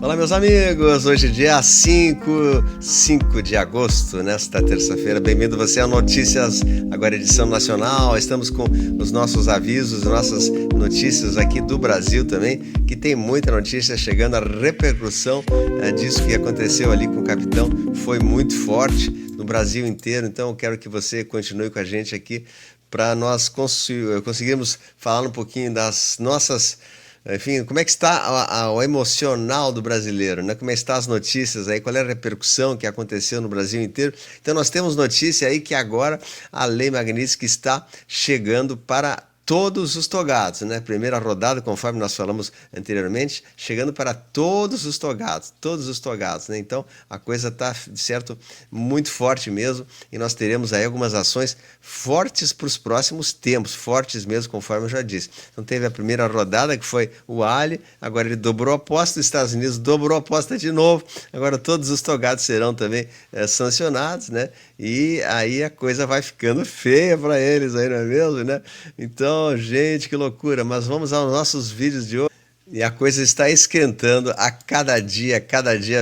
Olá, meus amigos! Hoje, dia 5 de agosto, nesta terça-feira. Bem-vindo você a Notícias, agora edição nacional. Estamos com os nossos avisos, nossas notícias aqui do Brasil também, que tem muita notícia chegando. A repercussão disso que aconteceu ali com o capitão foi muito forte no Brasil inteiro. Então, eu quero que você continue com a gente aqui para nós conseguirmos falar um pouquinho das nossas... Enfim, como é que está o emocional do brasileiro, né? Como é que estão as notícias aí, qual é a repercussão que aconteceu no Brasil inteiro. Então nós temos notícia aí que agora a Lei Magnitsky está chegando para todos os togados, né? Primeira rodada, conforme nós falamos anteriormente, chegando para todos os togados, né? Então a coisa está, de certo, muito forte mesmo, e nós teremos aí algumas ações fortes para os próximos tempos, fortes mesmo, conforme eu já disse. Então teve a primeira rodada, que foi o Ali, agora ele dobrou a aposta, os Estados Unidos dobrou a aposta de novo, agora todos os togados serão também sancionados, né? E aí a coisa vai ficando feia para eles aí, não é mesmo, né? Então, gente, que loucura. Mas vamos aos nossos vídeos de hoje. E a coisa está esquentando a cada dia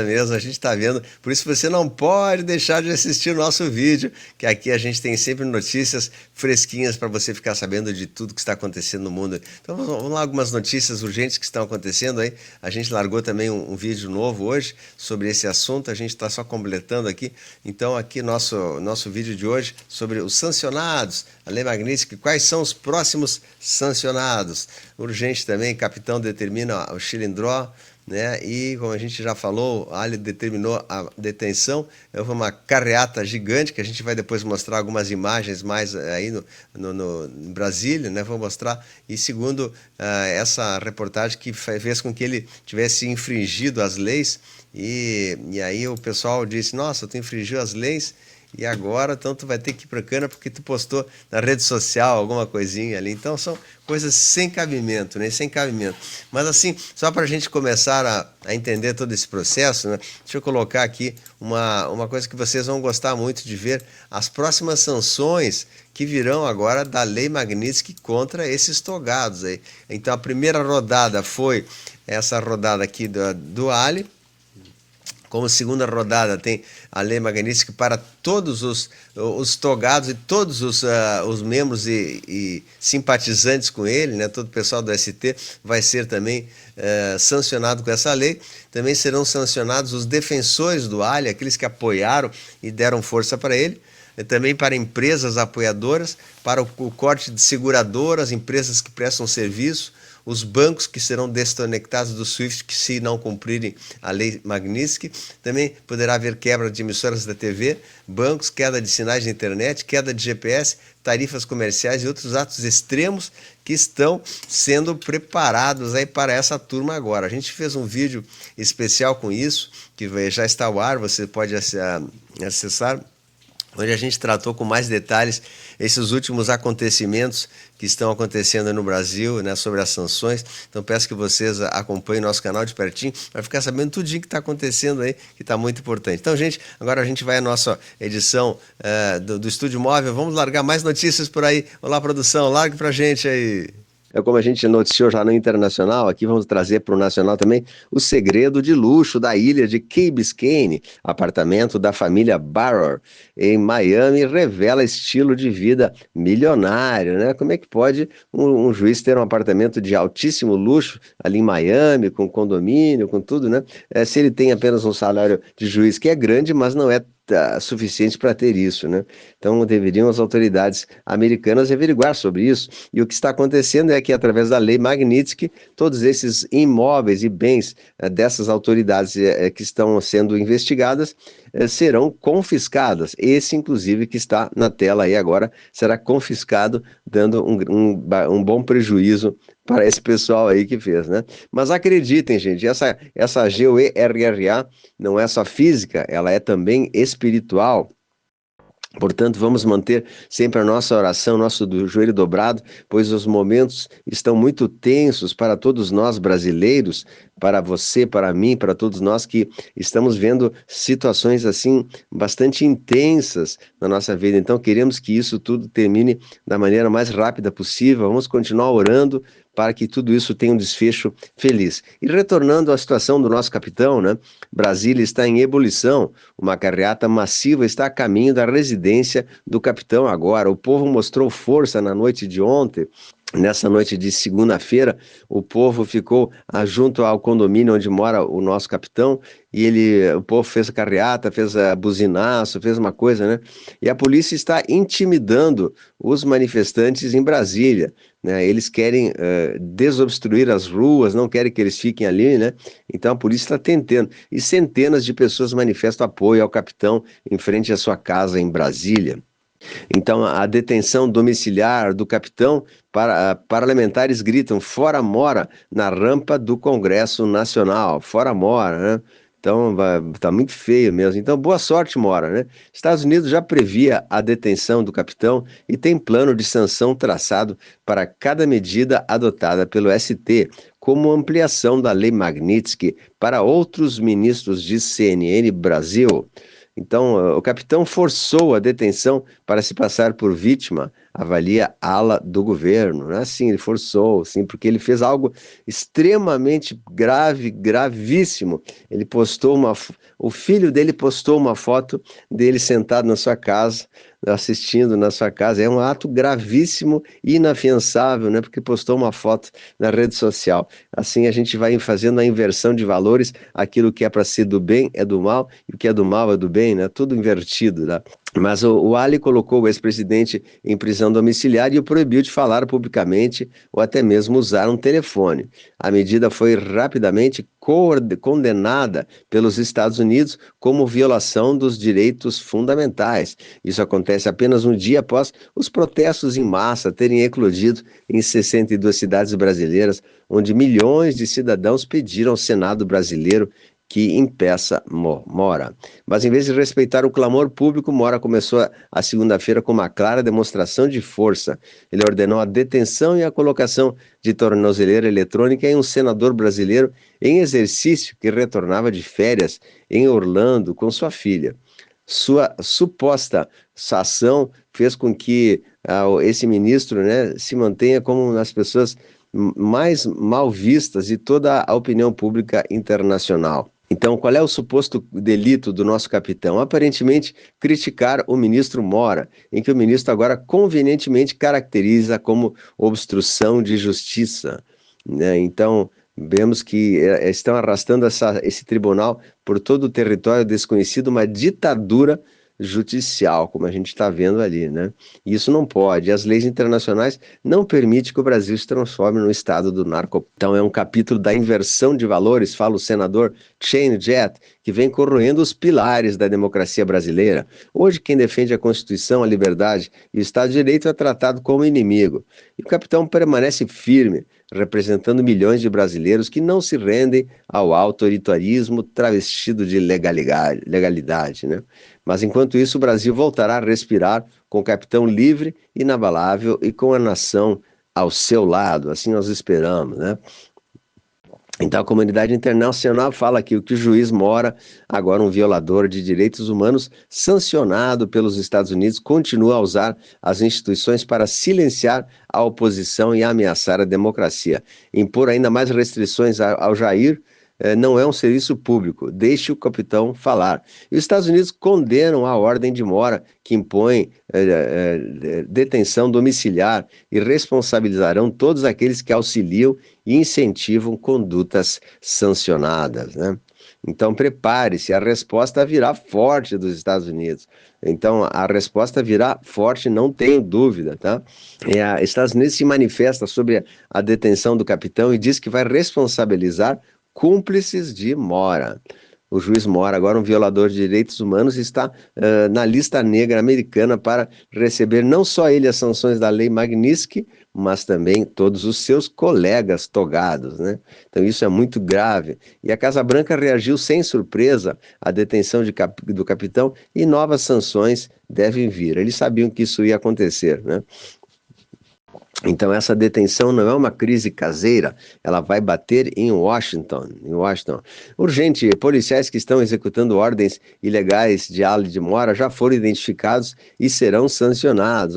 mesmo, a gente está vendo. Por isso você não pode deixar de assistir o nosso vídeo, que aqui a gente tem sempre notícias fresquinhas para você ficar sabendo de tudo que está acontecendo no mundo. Então vamos lá, algumas notícias urgentes que estão acontecendo aí. A gente largou também um vídeo novo hoje sobre esse assunto, a gente está só completando aqui. Então aqui nosso vídeo de hoje sobre os sancionados, a Lei Magnitsky, quais são os próximos sancionados. Urgente também, capitão determina o Chilindró, né? E como a gente já falou, Ali determinou a detenção. Houve uma carreata gigante, que a gente vai depois mostrar algumas imagens mais aí em Brasília, né? Vou mostrar. E segundo essa reportagem, que fez com que ele tivesse infringido as leis, e aí o pessoal disse: nossa, tu infringiu as leis, e agora então tu vai ter que ir pra cana porque tu postou na rede social alguma coisinha ali. Então são coisas sem cabimento, né? Sem cabimento. Mas assim, só para a gente começar a entender todo esse processo, né? Deixa eu colocar aqui uma coisa que vocês vão gostar muito de ver: as próximas sanções que virão agora da Lei Magnitsky contra esses togados aí. Então a primeira rodada foi essa rodada aqui do Ali. Como segunda rodada tem a Lei Magnitsky para todos os togados e todos os membros e simpatizantes com ele, né? Todo o pessoal do ST vai ser também sancionado com essa lei. Também serão sancionados os defensores do Ali, aqueles que apoiaram e deram força para ele. Também para empresas apoiadoras, para o corte de seguradoras, empresas que prestam serviço, os bancos que serão desconectados do SWIFT que se não cumprirem a Lei Magnitsky. Também poderá haver quebra de emissoras da TV, bancos, queda de sinais de internet, queda de GPS, tarifas comerciais e outros atos extremos que estão sendo preparados aí para essa turma agora. A gente fez um vídeo especial com isso, que já está ao ar, você pode acessar, onde a gente tratou com mais detalhes esses últimos acontecimentos que estão acontecendo no Brasil, né, sobre as sanções. Então peço que vocês acompanhem nosso canal de pertinho para ficar sabendo tudinho que está acontecendo aí, que está muito importante. Então, gente, agora a gente vai à nossa edição do Estúdio Móvel. Vamos largar mais notícias por aí. Olá, produção, largue pra gente aí. Como a gente noticiou já no Internacional, aqui vamos trazer para o Nacional também o segredo de luxo da ilha de Key Biscayne. Apartamento da família Barrow em Miami revela estilo de vida milionário, né? Como é que pode um juiz ter um apartamento de altíssimo luxo ali em Miami, com condomínio, com tudo, né? Se ele tem apenas um salário de juiz que é grande, mas não é suficiente para ter isso, né? Então deveriam as autoridades americanas averiguar sobre isso. E o que está acontecendo é que, através da Lei Magnitsky, todos esses imóveis e bens dessas autoridades que estão sendo investigadas serão confiscadas. Esse, inclusive, que está na tela aí agora, será confiscado, dando um bom prejuízo para esse pessoal aí que fez, né? Mas acreditem, gente, essa GOERRA não é só física, ela é também espiritual. Portanto, vamos manter sempre a nossa oração, nosso joelho dobrado, pois os momentos estão muito tensos para todos nós brasileiros, para você, para mim, para todos nós que estamos vendo situações assim bastante intensas na nossa vida. Então, queremos que isso tudo termine da maneira mais rápida possível. Vamos continuar orando para que tudo isso tenha um desfecho feliz. E retornando à situação do nosso capitão, né? Brasília está em ebulição, uma carreata massiva está a caminho da residência do capitão agora. O povo mostrou força na noite de ontem. Nessa noite de segunda-feira, o povo ficou junto ao condomínio onde mora o nosso capitão e o povo fez carreata, fez buzinaço, fez uma coisa, né? E a polícia está intimidando os manifestantes em Brasília, né? Eles querem desobstruir as ruas, não querem que eles fiquem ali, né? Então a polícia está tentando. E centenas de pessoas manifestam apoio ao capitão em frente à sua casa em Brasília. Então, a detenção domiciliar do capitão, parlamentares gritam fora Mora na rampa do Congresso Nacional, fora Mora, né? Então, tá muito feio mesmo. Então, boa sorte, Mora, né? Estados Unidos já previa a detenção do capitão e tem plano de sanção traçado para cada medida adotada pelo ST, como ampliação da Lei Magnitsky para outros ministros de CNN Brasil. Então, o capitão forçou a detenção para se passar por vítima, avalia ala do governo. Não é assim, ele forçou, sim, porque ele fez algo extremamente grave, gravíssimo. O filho dele postou uma foto dele sentado na sua casa, assistindo na sua casa. É um ato gravíssimo e inafiançável, né? Porque postou uma foto na rede social. Assim a gente vai fazendo a inversão de valores, aquilo que é para ser do bem é do mal, e o que é do mal é do bem, né? Tudo invertido, né? Mas o Ali colocou o ex-presidente em prisão domiciliar e o proibiu de falar publicamente ou até mesmo usar um telefone. A medida foi rapidamente condenada pelos Estados Unidos como violação dos direitos fundamentais. Isso acontece apenas um dia após os protestos em massa terem eclodido em 62 cidades brasileiras, onde milhões de cidadãos pediram ao Senado brasileiro que impeça Mora. Mas em vez de respeitar o clamor público, Mora começou a segunda-feira com uma clara demonstração de força. Ele ordenou a detenção e a colocação de tornozeleira eletrônica em um senador brasileiro em exercício que retornava de férias em Orlando com sua filha. Sua suposta ação fez com que esse ministro, né, se mantenha como uma das pessoas mais mal vistas de toda a opinião pública internacional. Então, qual é o suposto delito do nosso capitão? Aparentemente, criticar o ministro Mora, em que o ministro agora convenientemente caracteriza como obstrução de justiça, né? Então, vemos que estão arrastando esse tribunal por todo o território desconhecido, uma ditadura judicial, como a gente está vendo ali, né? E isso não pode. As leis internacionais não permitem que o Brasil se transforme no estado do narco. Então é um capítulo da inversão de valores, fala o senador Shane Jett, que vem corroendo os pilares da democracia brasileira. Hoje quem defende a Constituição, a liberdade e o Estado de Direito é tratado como inimigo. E o capitão permanece firme, representando milhões de brasileiros que não se rendem ao autoritarismo travestido de legalidade, né? Mas enquanto isso, o Brasil voltará a respirar com o capitão livre, inabalável e com a nação ao seu lado. Assim nós esperamos, né? Então a comunidade internacional fala aqui o que o juiz Mora, agora um violador de direitos humanos, sancionado pelos Estados Unidos, continua a usar as instituições para silenciar a oposição e ameaçar a democracia. Impor ainda mais restrições ao Jair não é um serviço público, deixe o capitão falar. E os Estados Unidos condenam a ordem de Mora, que impõe detenção domiciliar e responsabilizarão todos aqueles que auxiliam e incentivam condutas sancionadas, né? Então prepare-se, a resposta virá forte dos Estados Unidos. Então a resposta virá forte, não tenho dúvida, tá? Estados Unidos se manifesta sobre a detenção do capitão e diz que vai responsabilizar cúmplices de Mora. O juiz Mora, agora um violador de direitos humanos, está na lista negra americana para receber não só ele as sanções da Lei Magnitsky, mas também todos os seus colegas togados, né? Então isso é muito grave. E a Casa Branca reagiu sem surpresa à detenção do capitão e novas sanções devem vir. Eles sabiam que isso ia acontecer, né? Então essa detenção não é uma crise caseira, ela vai bater em Washington. Urgente, policiais que estão executando ordens ilegais de ala de Mora já foram identificados e serão sancionados.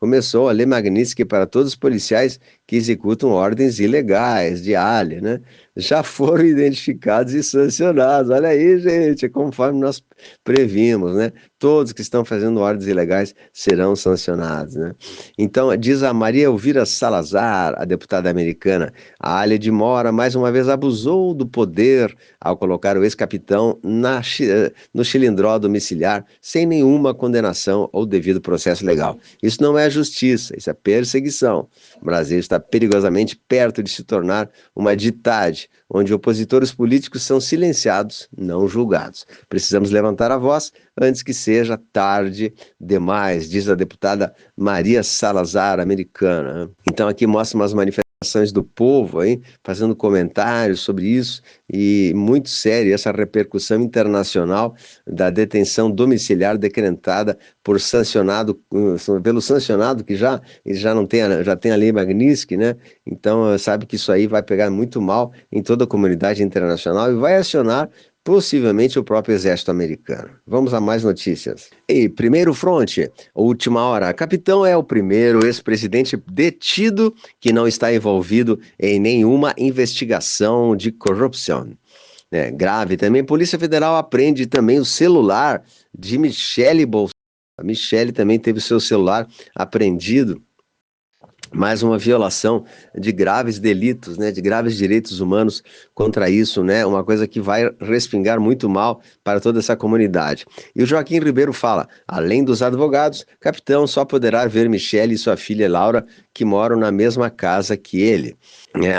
Começou a Lei Magnitsky para todos os policiais que executam ordens ilegais de alha, né? Já foram identificados e sancionados. Olha aí, gente, é conforme nós previmos, né? Todos que estão fazendo ordens ilegais serão sancionados, né? Então, diz a Maria Elvira Salazar, a deputada americana, a Alha de Moura mais uma vez abusou do poder ao colocar o ex-capitão no xilindró domiciliar sem nenhuma condenação ou devido processo legal. Isso não é justiça, isso é perseguição. O Brasil está perigosamente perto de se tornar uma ditade, onde opositores políticos são silenciados, não julgados. Precisamos levantar a voz antes que seja tarde demais, diz a deputada Maria Salazar, americana. Então aqui mostra umas manifestações do povo aí, fazendo comentários sobre isso, e muito sério essa repercussão internacional da detenção domiciliar decretada por sancionado, pelo sancionado que já não tem, já tem a lei Magnitsky, né? Então sabe que isso aí vai pegar muito mal em toda a comunidade internacional e vai acionar possivelmente o próprio exército americano. Vamos a mais notícias. E primeiro fronte, última hora. Capitão é o primeiro ex-presidente detido que não está envolvido em nenhuma investigação de corrupção. Grave também. Polícia Federal apreende também o celular de Michele Bolsonaro. A Michele também teve o seu celular apreendido. Mais uma violação de graves delitos, né, de graves direitos humanos contra isso, né, uma coisa que vai respingar muito mal para toda essa comunidade. E o Joaquim Ribeiro fala, além dos advogados, capitão só poderá ver Michele e sua filha Laura, que moram na mesma casa que ele.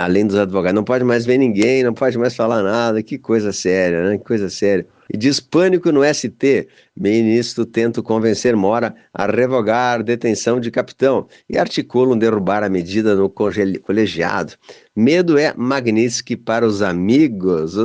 Além dos advogados, não pode mais ver ninguém, não pode mais falar nada, que coisa séria, né, que coisa séria. E diz pânico no ST. Ministro tenta convencer Mora a revogar detenção de capitão e articulam derrubar a medida no colegiado. Medo é Magnitsky para os amigos,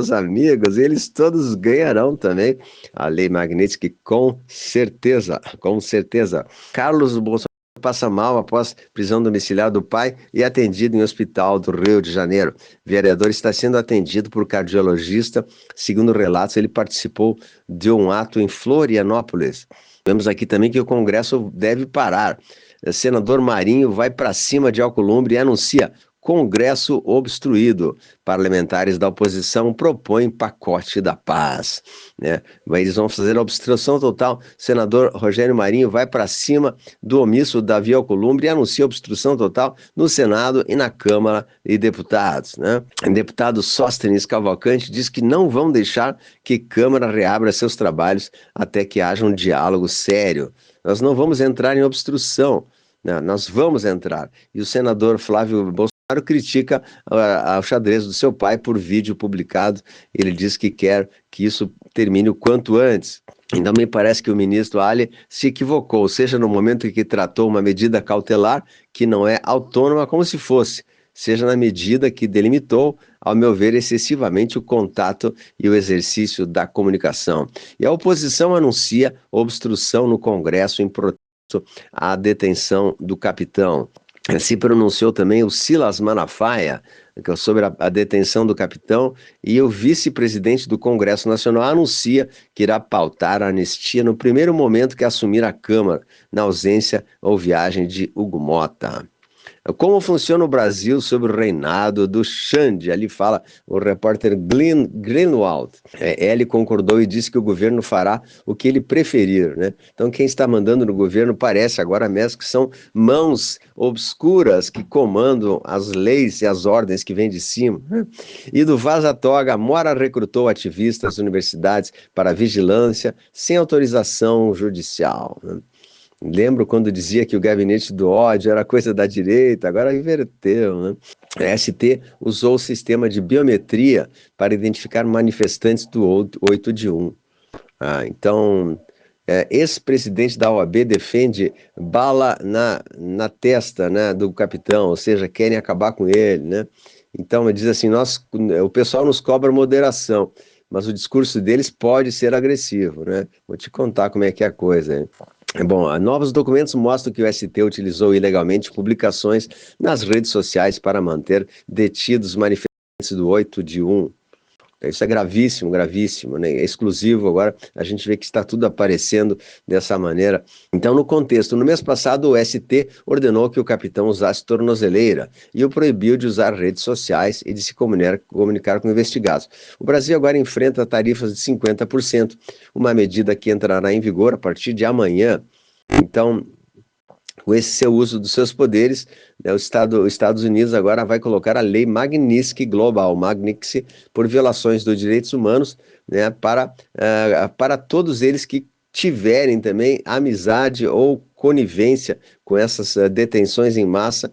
eles todos ganharão também a lei Magnitsky, com certeza, com certeza. Carlos Bolsonaro passa mal após prisão domiciliar do pai e atendido em hospital do Rio de Janeiro. O vereador está sendo atendido por cardiologista. Segundo relatos, ele participou de um ato em Florianópolis. Vemos aqui também que o Congresso deve parar. O senador Marinho vai para cima de Alcolumbre e anuncia Congresso obstruído. Parlamentares da oposição propõem pacote da paz, né? Eles vão fazer a obstrução total. O senador Rogério Marinho vai para cima do omisso Davi Alcolumbre e anuncia obstrução total no Senado e na Câmara de Deputados, né? O deputado Sóstenes Cavalcante diz que não vão deixar que Câmara reabra seus trabalhos até que haja um diálogo sério. Nós não vamos entrar em obstrução, né? Nós vamos entrar. E o senador Flávio Bolsonaro critica o xadrez do seu pai por vídeo publicado. Ele diz que quer que isso termine o quanto antes. Então me parece que o ministro Ali se equivocou, seja no momento em que tratou uma medida cautelar que não é autônoma como se fosse, seja na medida que delimitou, ao meu ver, excessivamente o contato e o exercício da comunicação. E a oposição anuncia obstrução no Congresso em protesto à detenção do capitão. Se pronunciou também o Silas Malafaia sobre a detenção do capitão, e o vice-presidente do Congresso Nacional anuncia que irá pautar a anistia no primeiro momento que assumir a Câmara, na ausência ou viagem de Hugo Mota. Como funciona o Brasil sob o reinado do Xande? Ali fala o repórter Glenn Greenwald. Ele concordou e disse que o governo fará o que ele preferir, né? Então quem está mandando no governo parece agora mesmo que são mãos obscuras que comandam as leis e as ordens que vêm de cima, né? E do Vaza Toga, Mora recrutou ativistas das universidades para vigilância sem autorização judicial, né? Lembro quando dizia que o gabinete do ódio era coisa da direita, agora inverteu, né? A ST usou o sistema de biometria para identificar manifestantes do 8 de 1. Então, ex-presidente da OAB defende bala na testa, né, do capitão, ou seja, querem acabar com ele, né? Então, diz assim, o pessoal nos cobra moderação, mas o discurso deles pode ser agressivo, né? Vou te contar como é que é a coisa, hein? Bom, novos documentos mostram que o ST utilizou ilegalmente publicações nas redes sociais para manter detidos manifestantes do 8 de 1. Isso é gravíssimo, gravíssimo, né? É exclusivo agora, a gente vê que está tudo aparecendo dessa maneira. Então, no contexto, no mês passado, o ST ordenou que o capitão usasse tornozeleira e o proibiu de usar redes sociais e de se comunicar com investigados. O Brasil agora enfrenta tarifas de 50%, uma medida que entrará em vigor a partir de amanhã. Então, com esse seu uso dos seus poderes, né, os Estados Unidos agora vai colocar a lei Magnitsky Global, Magnitsky, por violações dos direitos humanos, né, para todos eles que tiverem também amizade ou conivência com essas detenções em massa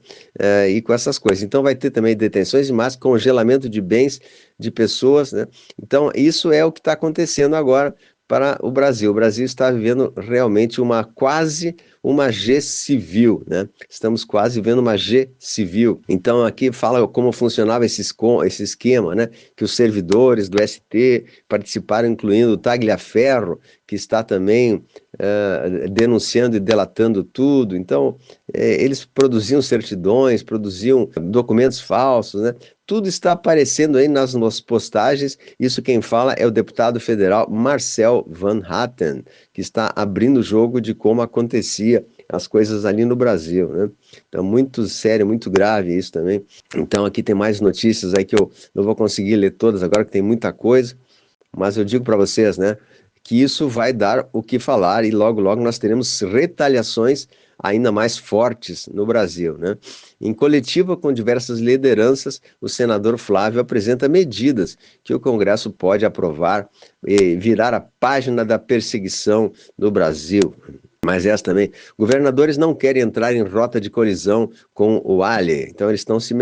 e com essas coisas. Então vai ter também detenções em massa, congelamento de bens de pessoas, né? Então isso é o que está acontecendo agora para o Brasil. O Brasil está vivendo realmente quase uma G civil, né? Estamos quase vendo uma G civil. Então aqui fala como funcionava esse esquema, né? Que os servidores do ST participaram, incluindo o Tagliaferro, que está também denunciando e delatando tudo. Então eles produziam certidões, produziam documentos falsos, né? Tudo está aparecendo aí nas postagens. Isso quem fala é o deputado federal Marcel Van Hatten, que está abrindo o jogo de como acontecia as coisas ali no Brasil, né? Então, muito sério, muito grave isso também. Então, aqui tem mais notícias aí que eu não vou conseguir ler todas agora, que tem muita coisa, mas eu digo para vocês, né, que isso vai dar o que falar e logo, logo nós teremos retaliações ainda mais fortes no Brasil, né? Em coletiva com diversas lideranças, o senador Flávio apresenta medidas que o Congresso pode aprovar e virar a página da perseguição no Brasil. Mas essa também, governadores não querem entrar em rota de colisão com o Ali, então eles estão se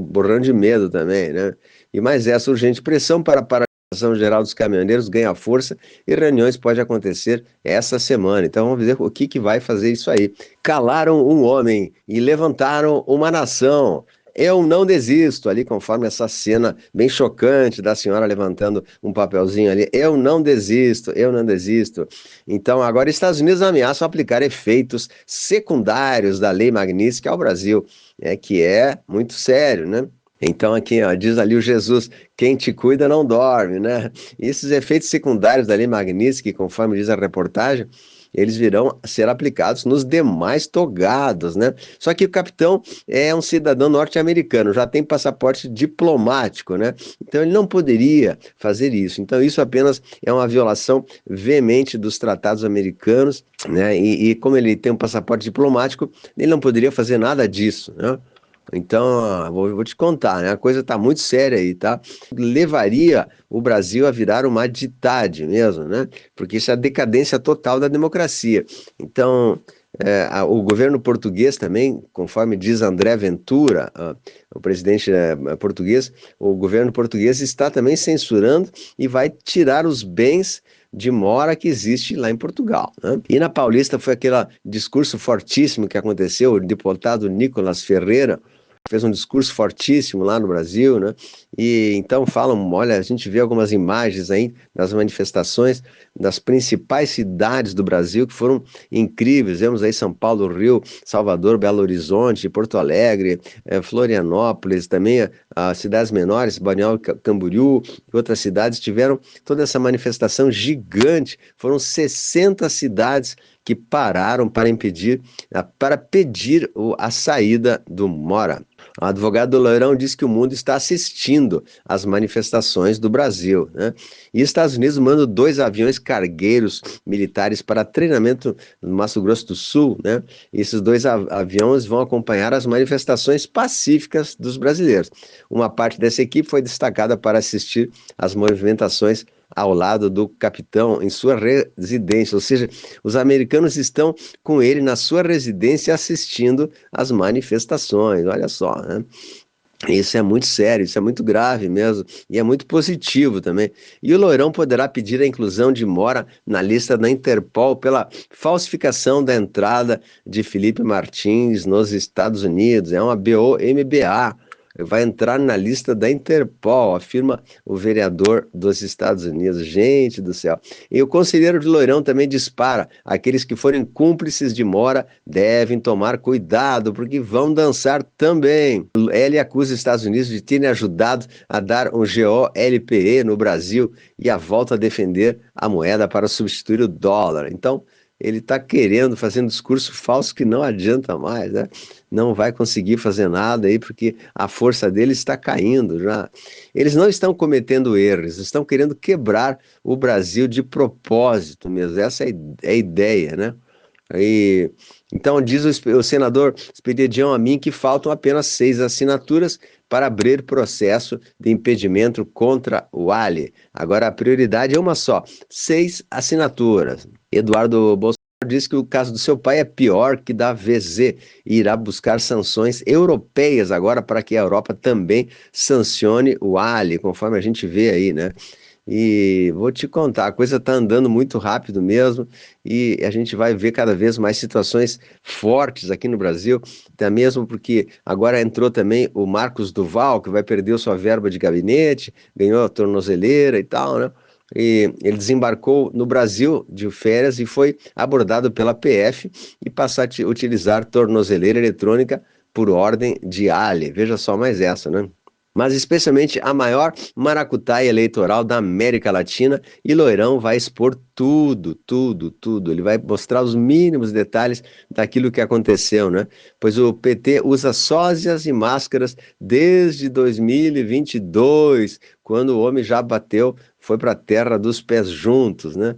borrando de medo também, né? E mais essa urgente pressão para a Associação Geral dos Caminhoneiros ganha força e reuniões podem acontecer essa semana. Então vamos ver o que vai fazer isso aí. Calaram um homem e levantaram uma nação. Eu não desisto, ali conforme essa cena bem chocante da senhora levantando um papelzinho ali. Eu não desisto, eu não desisto. Então agora Estados Unidos ameaçam aplicar efeitos secundários da Lei Magnitsky ao Brasil, que é muito sério, né? Então aqui, ó, diz ali o Jesus, quem te cuida não dorme, né? E esses efeitos secundários da Lei Magnitsky, conforme diz a reportagem, eles virão a ser aplicados nos demais togados, né? Só que o capitão é um cidadão norte-americano, já tem passaporte diplomático, né? Então ele não poderia fazer isso. Então isso apenas é uma violação veemente dos tratados americanos, né? E como ele tem um passaporte diplomático, ele não poderia fazer nada disso, né? Então, vou te contar, né? A coisa está muito séria aí, tá? Levaria o Brasil a virar uma ditade mesmo, né? Porque isso é a decadência total da democracia. Então, o governo português também, conforme diz André Ventura, o presidente português, o governo português está também censurando e vai tirar os bens de mora que existe lá em Portugal, né? E na Paulista foi aquele discurso fortíssimo que aconteceu, o deputado Nicolas Ferreira fez um discurso fortíssimo lá no Brasil, né? E então falam, olha, a gente vê algumas imagens aí das manifestações das principais cidades do Brasil que foram incríveis. Vemos aí São Paulo, Rio, Salvador, Belo Horizonte, Porto Alegre, Florianópolis, também as cidades menores, Balneário Camboriú e outras cidades tiveram toda essa manifestação gigante. Foram 60 cidades que pararam para pedir a saída do Mora. O advogado Loirão diz que o mundo está assistindo às manifestações do Brasil, né? E Estados Unidos manda 2 aviões cargueiros militares para treinamento no Mato Grosso do Sul, né? E esses 2 aviões vão acompanhar as manifestações pacíficas dos brasileiros. Uma parte dessa equipe foi destacada para assistir às movimentações ao lado do capitão em sua residência, ou seja, os americanos estão com ele na sua residência assistindo às manifestações, olha só, né? Isso é muito sério, isso é muito grave mesmo, e é muito positivo também. E o Loirão poderá pedir a inclusão de Mora na lista da Interpol pela falsificação da entrada de Felipe Martins nos Estados Unidos, é uma BOMBA. vai entrar na lista da Interpol, afirma o vereador dos Estados Unidos. Gente do céu. E o conselheiro de Loirão também dispara: aqueles que forem cúmplices de Mora devem tomar cuidado, porque vão dançar também. Ele acusa os Estados Unidos de terem ajudado a dar um GOLPE no Brasil e a volta a defender a moeda para substituir o dólar. Então, ele está querendo fazer um discurso falso que não adianta mais, né? Não vai conseguir fazer nada aí porque a força dele está caindo já. Eles não estão cometendo erros, estão querendo quebrar o Brasil de propósito mesmo. Essa é a ideia, né? E, então diz o senador Esperidião Amin que faltam apenas 6 assinaturas para abrir processo de impedimento contra o Ali. Agora a prioridade é uma só: 6 assinaturas. Eduardo Bolsonaro disse que o caso do seu pai é pior que da VZ e irá buscar sanções europeias agora para que a Europa também sancione o Ali, conforme a gente vê aí, né? E vou te contar, a coisa está andando muito rápido mesmo e a gente vai ver cada vez mais situações fortes aqui no Brasil, até mesmo porque agora entrou também o Marcos Duval, que vai perder sua verba de gabinete, ganhou a tornozeleira e tal, né? E ele desembarcou no Brasil de férias e foi abordado pela PF e passou a utilizar tornozeleira eletrônica por ordem de Ali. Veja só mais essa, né? Mas especialmente a maior maracutaia eleitoral da América Latina, e Loirão vai expor tudo, tudo, tudo. Ele vai mostrar os mínimos detalhes daquilo que aconteceu, né? Pois o PT usa sósias e máscaras desde 2022, quando o homem já bateu, foi para a terra dos pés juntos, né?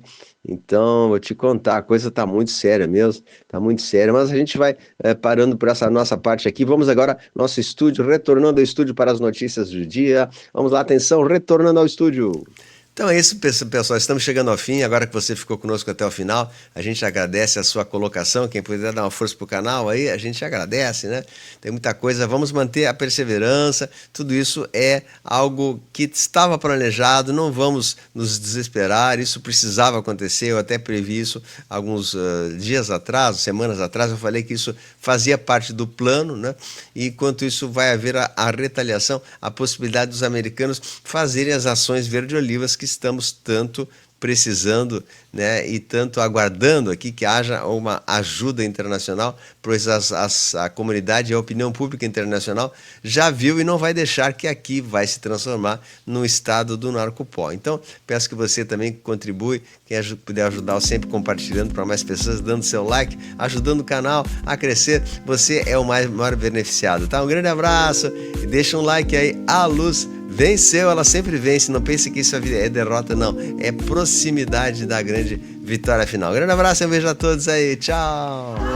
Então, vou te contar, a coisa está muito séria mesmo, está muito séria, mas a gente vai parando por essa nossa parte aqui. Vamos agora ao nosso estúdio, retornando ao estúdio para as notícias do dia. Vamos lá, atenção, retornando ao estúdio. Então é isso, pessoal. Estamos chegando ao fim. Agora que você ficou conosco até o final, a gente agradece a sua colocação. Quem puder dar uma força para o canal aí, a gente agradece, né? Tem muita coisa. Vamos manter a perseverança. Tudo isso é algo que estava planejado. Não vamos nos desesperar. Isso precisava acontecer. Eu até previ isso alguns dias atrás, semanas atrás. Eu falei que isso fazia parte do plano, né? E enquanto isso vai haver a retaliação, a possibilidade dos americanos fazerem as ações verde-olivas que estamos tanto precisando, né, e tanto aguardando aqui que haja uma ajuda internacional, pois a comunidade e a opinião pública internacional já viu e não vai deixar que aqui vai se transformar no estado do narcopó. Então, peço que você também contribui, quem puder ajudar, sempre compartilhando para mais pessoas, dando seu like, ajudando o canal a crescer, você é o maior beneficiado, tá? Um grande abraço e deixa um like aí. A luz venceu, ela sempre vence. Não pense que isso é derrota, não. É proximidade da grande vitória final. Grande abraço e um beijo a todos aí. Tchau!